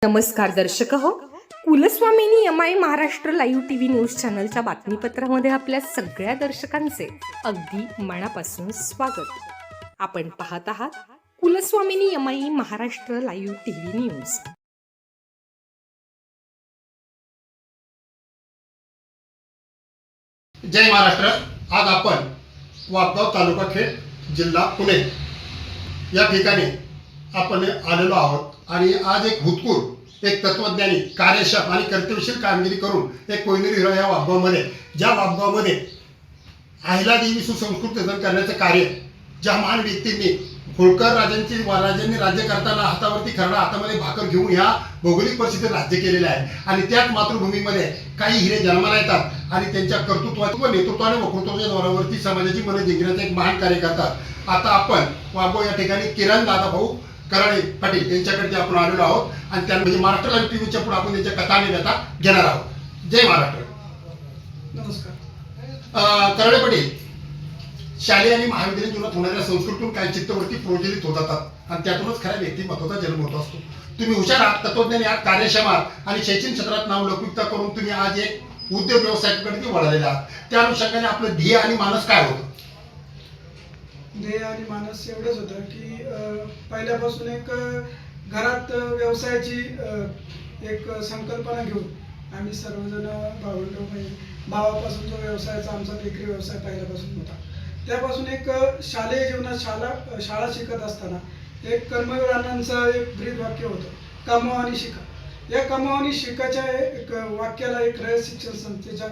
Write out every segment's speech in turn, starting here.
नमस्कार दर्शक हो, कुलस्वामिनी Yamai. Maharashtra live TV news चॅनलच्या बातमीपत्रामध्ये आपल्या सगळ्या दर्शकांचे अगदी मनापासून स्वागत. आपण पाहत आहात Kulswamini Yamai. Maharashtra live TV news. जय महाराष्ट्र. आज आपण वापगाव तालुका खेड जिल्हा पुणे या ठिकाणी आपण आलेलो आहोत आणि आज एक भूतपूर्व एक तत्वज्ञानी कार्यक्षम आणि कर्तव्यशील कामगिरी करून एक कोयनेरी हिरा या वापगावमध्ये ज्या वापगावमध्ये अहिल्यादेवी सुसंस्कृत करण्याचं कार्य ज्या महान व्यक्तींनी होळकर राजांनी राज्य करताना हातावरती खरडा हातामध्ये भाकर घेऊन ह्या भौगोलिक परिस्थितीत राज्य केलेलं आहे आणि त्याच मातृभूमीमध्ये काही हिरे जन्माला येतात आणि त्यांच्या कर्तृत्वाच्या व नेतृत्वाने वक्तृत्वाच्या जोरावरती समाजाची मनं जिंकण्याचं एक महान कार्य करतात. आता आपण वापगाव या ठिकाणी किरण दादाभाऊ कराळे पाटील यांच्याकडे आपण आलेलो आहोत आणि त्या म्हणजे महाराष्ट्र लाईव्ह टीव्हीच्या पुढे आपण त्यांच्या कथा आणि व्यथा घेणार आहोत. जय महाराष्ट्र. नमस्कार. कराळे पाटील, शालेय आणि महाविद्यालयीन जीवनात होणाऱ्या संस्कृतीतून काही चित्तवृत्ती प्रोज्वलित होत जातात आणि त्यातूनच खऱ्या व्यक्तिमत्वाचा जन्म होत असतो. तुम्ही हुशार आहात, तत्वज्ञानी आहात, कार्यक्षम आहात आणि शैक्षणिक क्षेत्रात नावलौकिकता करून तुम्ही आज एक उद्योग व्यवसायाकडे वळालेला आहात. त्या अनुषंगाने आपलं ध्येय आणि मानस काय होतं? ध्येय आणि मानस एवढंच होतं की पहिल्यापासून एक घरात व्यवसायाची एक संकल्पना घेऊन आम्ही सर्वजण भावापासून जो व्यवसायाचा आमचा बेकरी व्यवसाय पहिल्यापासून होता. त्यापासून एक शालेय जीवनात शाळा शिकत असताना एक कर्मवीर अण्णांचं एक ब्रीद वाक्य होतं, कमावा आणि शिका. या कमावा आणि शिकाच्या एक वाक्याला एक रयत शिक्षण संस्थेच्या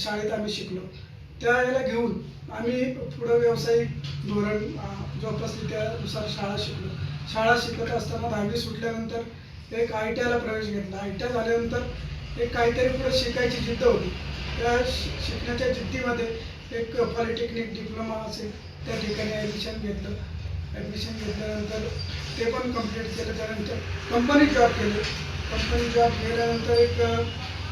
शाळेत आम्ही शिकलो. त्या याला घेऊन आम्ही पुढं व्यावसायिक धोरण जोपासले, त्यानुसार शाळा शिकलो. शाळा शिकत असताना 10वी सुटल्यानंतर एक ITIला प्रवेश घेतला. ITI झाल्यानंतर एक काहीतरी पुढे शिकायची जिद्द होती. त्या शिकण्याच्या जिद्दीमध्ये एक पॉलिटेक्निक डिप्लोमा असेल त्या ठिकाणी ॲडमिशन घेतल्यानंतर ते पण कंप्लीट केलं. त्यानंतर कंपनीत जॉब केले. कंपनीत जॉब केल्यानंतर एक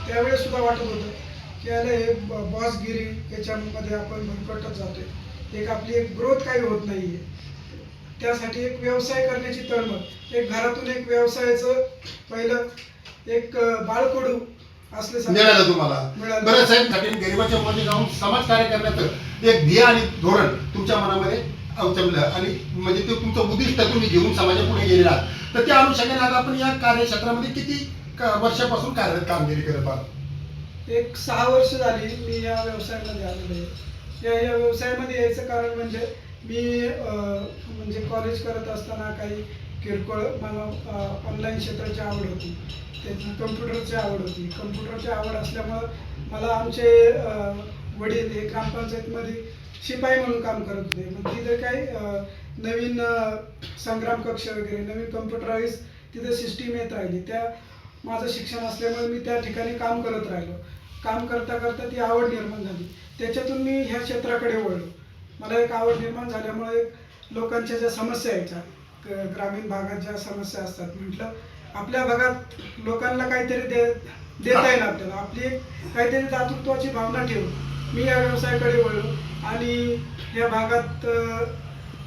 त्यावेळेस सुद्धा वाटत होतं की याला हे बॉसगिरी याच्यामध्ये आपण भरकटत जातोय, एक आपली एक ग्रोथ काही होत नाही आहे. त्यासाठी एक व्यवसाय करण्याची तळमळ, एक घरातून एक व्यवसायाचं पहिलं एक बाळकडू मिळालं तुम्हाला. बरं साहेब, गरिबाच्या मध्ये जाऊन समाज कार्य करण्याचं एक ध्येय आणि धोरण तुमच्या मनामध्ये अवचंबलं आणि म्हणजे ते तुमचं उद्दिष्ट तुम्ही घेऊन समाजापुढे गेलेला आहात. तर त्या अनुषंगाने आज आपण या कार्यक्षेत्रामध्ये किती वर्षापासून कार्यरत कामगिरी करत आहात? एक 6 वर्ष झाली मी या व्यवसायामध्ये आलेलो आहे. या व्यवसायामध्ये यायचं कारण म्हणजे मी म्हणजे कॉलेज करत असताना काही किरकोळ मला ऑनलाईन क्षेत्राची आवड होती, त्याची कम्प्युटरची आवड होती. कम्प्युटरची आवड असल्यामुळं मला आमचे वडील हे ग्रामपंचायतमध्ये शिपाई म्हणून काम करत होते. मग तिथे काही नवीन संग्राम कक्ष वगैरे नवीन कम्प्युटराईज तिथे सिस्टीम येत राहिली. त्या माझं शिक्षण असल्यामुळे मी त्या ठिकाणी काम करत राहिलो. काम करता करता ती आवड निर्माण झाली. त्याच्यातून मी ह्या क्षेत्राकडे वळलो. मला एक आवड निर्माण झाल्यामुळे एक लोकांच्या ज्या समस्या यायच्या, ग्रामीण भागात ज्या समस्या असतात, म्हटलं आपल्या भागात लोकांना काहीतरी देता येईल आपल्याला, आपली एक काहीतरी दातृत्वाची भावना ठेवून मी या व्यवसायाकडे वळलो. आणि या भागात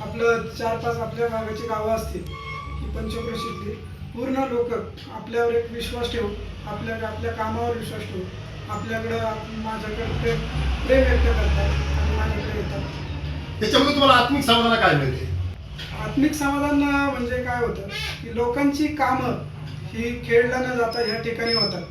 आपलं 4-5 आपल्या भागाची गावं असतील की पंचक्रोशीतली पूर्ण लोक आपल्यावर एक विश्वास ठेवून आपल्या कामावर विश्वास ठेवून आपल्याकडं माझ्याकडे प्रेम व्यक्त करतात आणि माझ्याकडे येतात. त्याच्यामध्ये तुम्हाला आत्मिक समाधान काय मिळते? आत्मिक समाधान म्हणजे काय होतं की लोकांची कामं ही खेळला न जाता ह्या ठिकाणी होतात.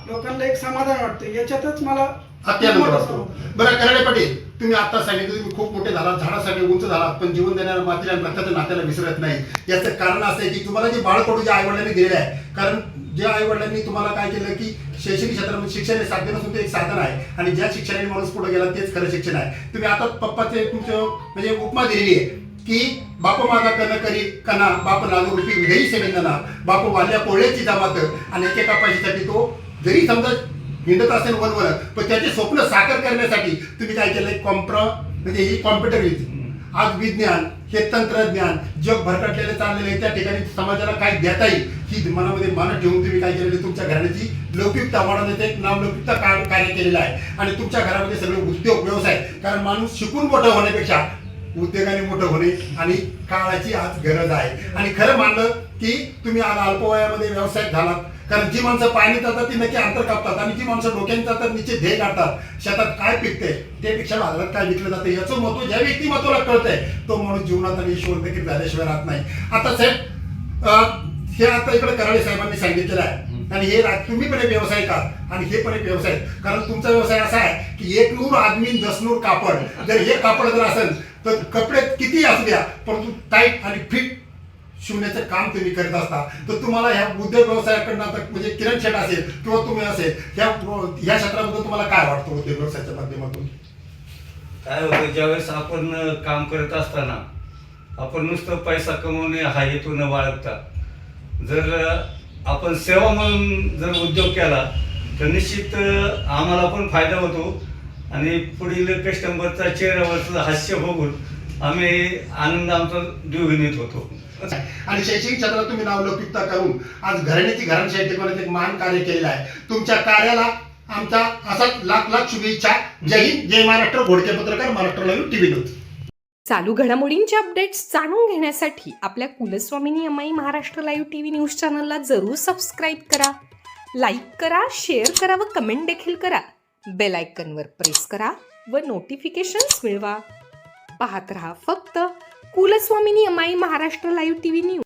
लोकांना एक समाधान वाटतं, याच्यातच मला अत्यानंद वाटतो. बरं कराळे पाटील, तुम्ही आता सांगितलं तुम्ही खूप मोठे झालात, झाडासाठी उंच झालात, पण जीवन देणाऱ्या मातीला रक्ताच्या नात्याला विसरत नाही. याचं कारण असं आहे की तुम्हाला जे बाळकडू जे आईवडिलांनी दिलेलं आहे, कारण ज्या आईवडिलांनी तुम्हाला काय केलं की शैक्षणिक क्षेत्रामध्ये शिक्षण हे साधन नसून ते एक साधन आहे आणि ज्या शिक्षणाने माणूस पुढे गेला तेच खरं शिक्षण आहे. तुम्ही आता पप्पाचे तुमचं म्हणजे उपमा दिलेली आहे की बाप माझा कन करी कना बाप नागो रूपी विधेयी सेवेंदना बाप वाल्या पोळ्याची जमात आणि एकेका पैशासाठी तो जरी समजा हिंडत असेल वनवर, पण त्याचे स्वप्न साकार करण्यासाठी तुम्ही काय केलंय, म्हणजे ही कॉम्प्युटर युज, आज विज्ञान हे तंत्रज्ञान जग भरकटलेलं चाललेलं आहे. त्या ठिकाणी समाजाला काय देता येईल ही मनामध्ये मानत ठेवून तुम्ही काय केलेलं, तुमच्या घराण्याची लौकिकता वाढवण्याचं एक नावलौकिकता कार्य केलेलं आहे. आणि तुमच्या घरामध्ये सगळे उद्योग व्यवसाय, कारण माणूस शिकून मोठं होण्यापेक्षा उद्योगाने मोठं होणे आणि काळाची आज गरज आहे. आणि खरं मानलं की तुम्ही आज अल्पवयामध्ये व्यवसाय झालात, कारण जी माणसं पाणी जातात ती नक्की अंतर कापतात आणि जी माणसं डोक्याने जातात निश्चित ध्येय काढतात. शेतात काय पिकते त्यापेक्षा बाजारात काय विकलं जातं याचं महत्व ज्या व्यक्तिमत्वाला कळतंय तो माणूस जीवनात आणि ईश्वर देखील झाल्याशिवाय राहत नाही. आता साहेब हे आता इकडे कराळे साहेबांनी सांगितलेलं आहे आणि हे तुम्ही पण एक व्यवसाय का आणि हे पण एक व्यवसाय कारण तुमचा व्यवसाय असा आहे की 1 नूर आदमी 10 नूर कापड जर हे कापड जर असेल तर कपडे किती असू द्या परंतु टाईट आणि फिट शिवण्याचं काम तुम्ही करत असता. तर तुम्हाला ह्या उद्योग व्यवसायाकडनं आता म्हणजे किरण शेट असेल किंवा तुम्ही असेल ह्या क्षेत्राबद्दल तुम्हाला काय वाटतं उद्योग व्यवसायाच्या माध्यमातून? काय होतं ज्यावेळेस आपण काम करत असताना आपण नुसतं पैसा कमवणे हा हेतू न बाळगता जर आपण सेवा म्हणून जर उद्योग केला तर निश्चित आम्हाला पण फायदा होतो आणि पुढील कस्टमरचा चेहऱ्यावरचं हास्य बघून आम्ही आनंद आमचा द्विगुणित होतो. आणि शैक्षणिक क्षेत्रात तुम्ही नावलौकिकता करून आज घराण्याची घरांशाही टिकवण्यात एक महान कार्य केलेलं आहे. तुमच्या कार्याला आमचा असाच लाख लाख शुभेच्छा. जय हिंद, जय महाराष्ट्र. घोडके पत्रकार, महाराष्ट्र लाईव्ह टीव्ही न्यूज. चालू घडामोडींचे अपडेट्स जाणून घेण्यासाठी आपल्या Kulswamini Yamai Maharashtra live TV news चॅनलला जरूर सबस्क्राईब करा, लाईक करा, शेअर करा व कमेंट देखील करा. बेल आयकॉनवर प्रेस करा व नोटिफिकेशन्स मिळवा. पाहत रहा फक्त Kulswamini Yamai Maharashtra live TV news.